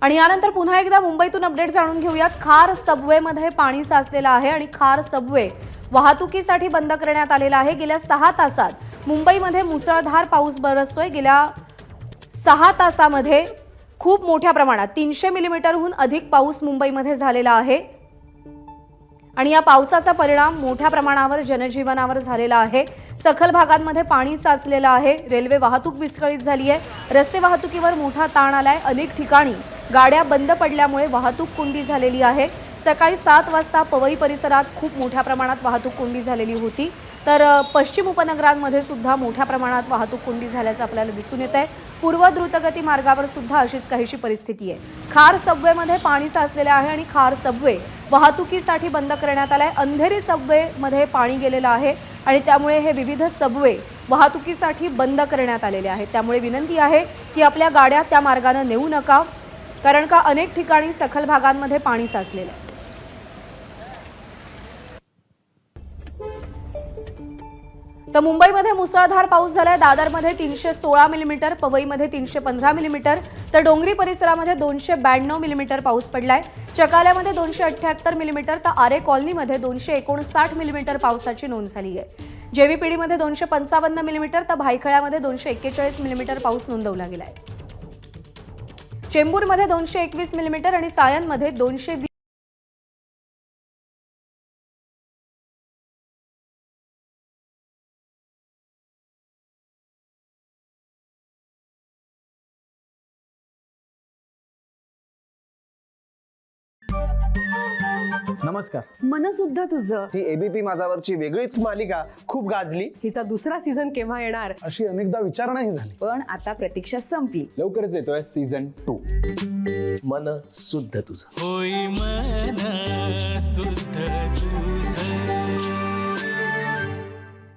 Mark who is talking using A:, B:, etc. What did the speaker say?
A: आणि यानंतर पुन्हा एकदा मुंबईतून अपडेट जाणून घेऊयात। खार सबवेमध्ये पाणी साचलेलं आहे आणि खार सबवे वाहतुकीसाठी बंद करण्यात आलेला आहे। गेल्या 6 तासात मुंबईमध्ये मुसळधार पाऊस बरसतोय। गेल्या 6 तासामध्ये खूप मोठ्या प्रमाणात 300 मिलीमीटरहून अधिक पाऊस मुंबईमध्ये झालेला आहे आणि या पावसाचा परिणाम मोठ्या प्रमाणावर जनजीवनावर झालेला आहे। सखल भागांमध्ये पाणी साचलेलं आहे। रेल्वे वाहतूक विस्कळीत झाली आहे। रस्ते वाहतुकीवर मोठा ताण आलाय। अनेक ठिकाणी गाड्या बंद पडल्यामुळे वाहतूक कोंडी झालेली आहे। सकाळी 7 वाजता पवई परिसरात खूप मोठ्या प्रमाणात वाहतूक कोंडी झालेली होती, तर पश्चिम उपनगरांमध्ये सुद्धा मोठ्या प्रमाणात वाहतूक कोंडी झाल्याचं आपल्याला दिसून येत आहे। पूर्व द्रुतगती मार्गावर सुद्धा अशीच काहीशी परिस्थिती आहे। खार सबवेमध्ये पाणी साचलेले आहे आणि खार सबवे वाहतुकीसाठी बंद करण्यात आलाय। अंधेरी सबवेमध्ये पाणी गेलेलं आहे आणि त्यामुळे हे विविध सबवे वाहतुकीसाठी बंद करण्यात आलेले आहेत। त्यामुळे विनंती आहे की आपल्या गाड्या त्या मार्गाने नेऊ नका, कारण का अनेक ठिकाणी सखल भागांमध्ये पाणी साचलेलं आहे। तर मुंबईमध्ये मुसळधार पाऊस झालाय। दादरमध्ये 316 मिलीमीटर, पवईमध्ये 315 मिलीमीटर, तर डोंगरी परिसरामध्ये 292 मिलीमीटर पाऊस पडलाय। चकाल्यामध्ये 278 मिलीमीटर, तर आरे कॉलनीमध्ये 259 मिलीमीटर पावसाची नोंद झाली आहे। जेव्हीपीडीमध्ये 255 मिलीमीटर, तर भायखळ्यामध्ये 241 मिलीमीटर पाऊस नोंदवला गेलाय। चेंबूरमध्ये 221 मिलीमीटर आणि सायनमध्ये 220
B: नमस्कार।
C: मन सुद्धा तुझं
B: ही एबीपी माझावरची वेगळीच मालिका खूप गाजली।
C: हिचा दुसरा सीझन केव्हा येणार
B: अशी अनेकदा विचारणाही झाली,
C: पण आता प्रतीक्षा संपली।
B: लवकरच येतोय सीझन 2।
D: मन शुद्ध तुझं.